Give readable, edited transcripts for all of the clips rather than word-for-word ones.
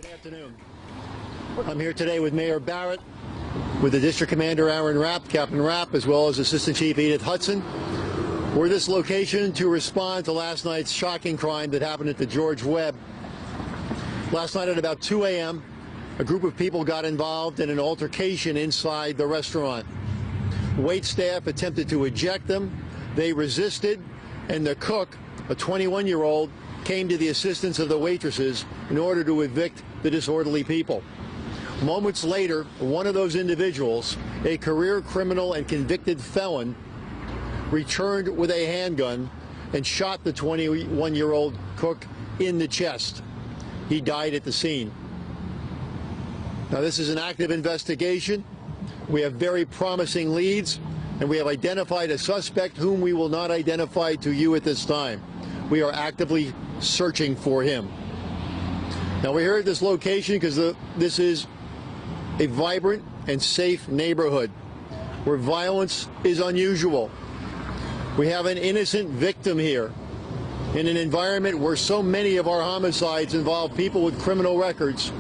Good afternoon. I'm here today with Mayor Barrett, with the District Commander Aaron Rapp, Captain Rapp, as well as Assistant Chief Edith Hudson. We're at this location to respond to last night's shocking crime that happened at the George Webb. Last night at about 2 a.m., a group of people got involved in an altercation inside the restaurant. Wait staff attempted to eject them. They resisted, and the cook, a 21-year-old, came to the assistance of the waitresses in order to evict the disorderly people. Moments later, one of those individuals, a career criminal and convicted felon, returned with a handgun and shot the 21-year-old cook in the chest. He died at the scene. Now, this is an active investigation. We have very promising leads, and we have identified a suspect whom we will not identify to you at this time. We are actively searching for him. Now, we're here at this location because this is a vibrant and safe neighborhood where violence is unusual. We have an innocent victim here in an environment where so many of our homicides involve people with criminal records.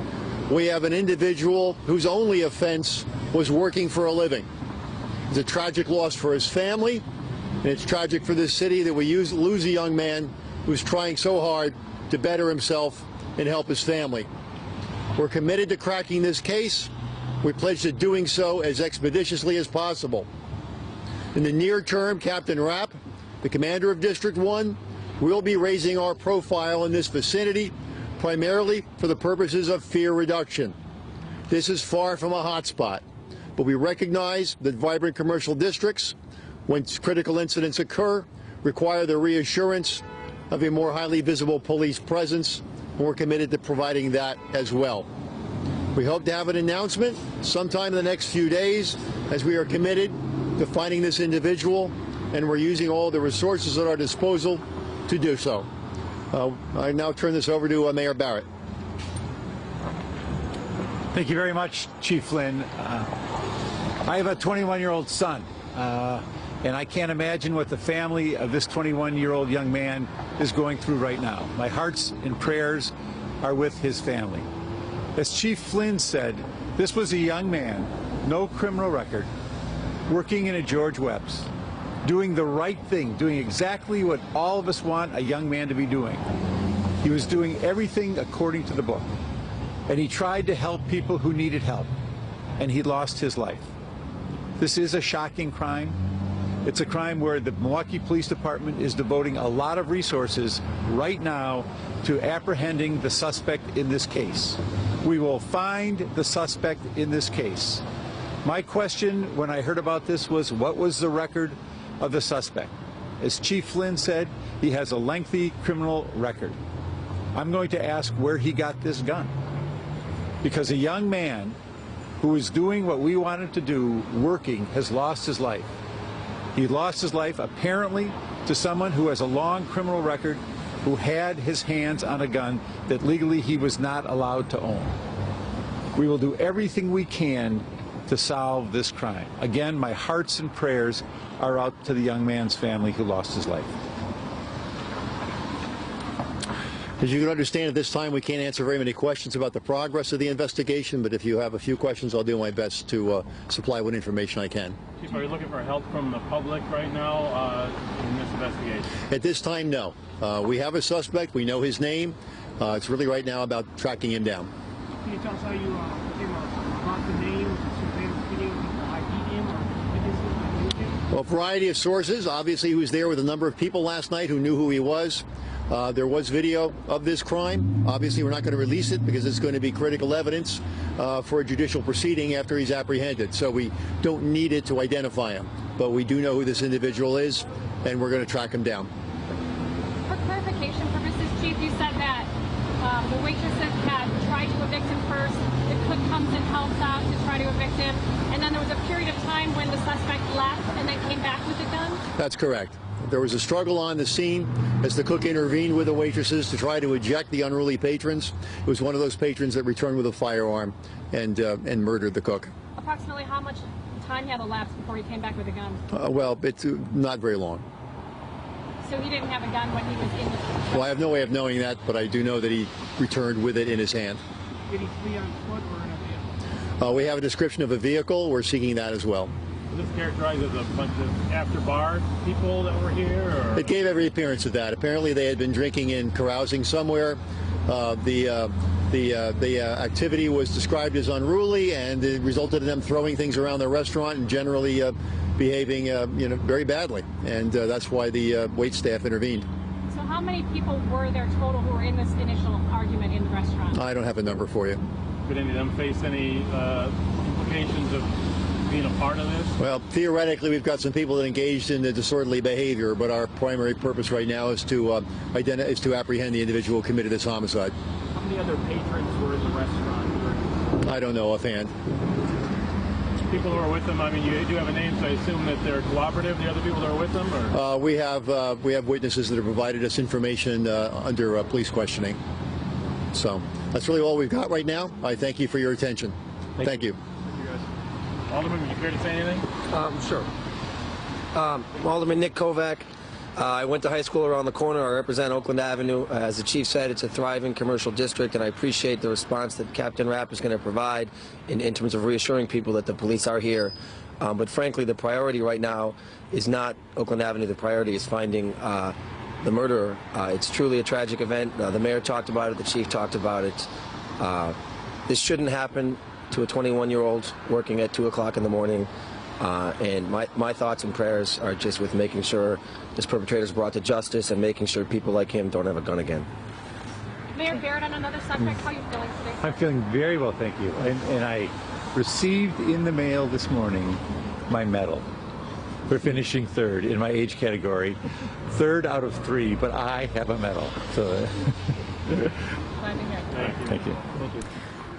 We have an individual whose only offense was working for a living. It's a tragic loss for his family, and it's tragic for this city that we lose a young man who's trying so hard to better himself and help his family. We're committed to cracking this case. We pledge to doing so as expeditiously as possible. In the near term, Captain Rapp, the commander of District 1, will be raising our profile in this vicinity, primarily for the purposes of fear reduction. This is far from a hotspot, but we recognize that vibrant commercial districts, when critical incidents occur, require the reassurance of a more highly visible police presence, and we're committed to providing that as well. We hope to have an announcement sometime in the next few days, as we are committed to finding this individual, and we're using all the resources at our disposal to do so. I now turn this over to Mayor Barrett. Thank you very much, Chief Flynn. I have a 21-year-old son, and I can't imagine what the family of this 21-year-old young man is going through right now. My hearts and prayers are with his family. As Chief Flynn said, this was a young man, no criminal record, working in a George Webb's, doing the right thing, doing exactly what all of us want a young man to be doing. He was doing everything according to the book, and he tried to help people who needed help, and he lost his life. This is a shocking crime. It's a crime where the Milwaukee Police Department is devoting a lot of resources right now to apprehending the suspect in this case. We will find the suspect in this case. My question when I heard about this was, what was the record of the suspect? As Chief Flynn said, he has a lengthy criminal record. I'm going to ask where he got this gun. Because a young man who is doing what we wanted to do, working, has lost his life. He lost his life apparently to someone who has a long criminal record, who had his hands on a gun that legally he was not allowed to own. We will do everything we can to solve this crime. Again, my hearts and prayers are out to the young man's family who lost his life. As you can understand, at this time we can't answer very many questions about the progress of the investigation, but if you have a few questions, I'll do my best to supply what information I can. Chief, are you looking for help from the public right now in this investigation? At this time, no. We have a suspect. We know his name. It's really right now about tracking him down. Can you tell us how you came about the name? Well, a variety of sources. Obviously, he was there with a number of people last night who knew who he was. There was video of this crime. Obviously, we're not going to release it because it's going to be critical evidence for a judicial proceeding after he's apprehended. So we don't need it to identify him. But we do know who this individual is, and we're going to track him down. For clarification purposes, Chief, you said that the waitresses had tried to evict him first. The cook comes and helps out to try to evict him. And then there was a period of time when the suspect left and then came back with a gun? That's correct. There was a struggle on the scene as the cook intervened with the waitresses to try to eject the unruly patrons. It was one of those patrons that returned with a firearm and murdered the cook. Approximately how much time had elapsed before he came back with a gun? Well, it's not very long. So he didn't have a gun when he was in the... Well, I have no way of knowing that, but I do know that he returned with it in his hand. Did he flee on foot or in a vehicle? We have a description of a vehicle. We're seeking that as well. Was this characterized as a bunch of after-bar people that were here? Or? It gave every appearance of that. Apparently, they had been drinking and carousing somewhere. The activity was described as unruly, and it resulted in them throwing things around the restaurant and generally behaving, very badly. And that's why the wait staff intervened. So how many people were there total who were in this initial argument in the restaurant? I don't have a number for you. Could any of them face any implications of being a part of this? Well, theoretically, we've got some people that engaged in the disorderly behavior, but our primary purpose right now is to apprehend the individual who committed this homicide. How many other patrons were in the restaurant? I don't know offhand. People who are with them, I mean, you do have a name, so I assume that they're cooperative, the other people that are with them? Or? We have witnesses that have provided us information under police questioning. So that's really all we've got right now. I thank you for your attention. Thank you. Alderman, would you care to say anything? Sure. Alderman Nick Kovac. I went to high school around the corner. I represent Oakland Avenue. As the chief said, it's a thriving commercial district, and I appreciate the response that Captain Rapp is going to provide in terms of reassuring people that the police are here. But frankly, the priority right now is not Oakland Avenue. The priority is finding the murderer. It's truly a tragic event. The mayor talked about it. The chief talked about it. This shouldn't happen to a 21-year-old working at 2 o'clock in the morning. And my thoughts and prayers are just with making sure this perpetrator is brought to justice and making sure people like him don't have a gun again. Mayor Barrett, on another subject, how are you feeling today? I'm feeling very well, thank you. And I received in the mail this morning my medal for finishing third in my age category. 3rd out of 3, but I have a medal. So Glad to hear. thank you. Thank you.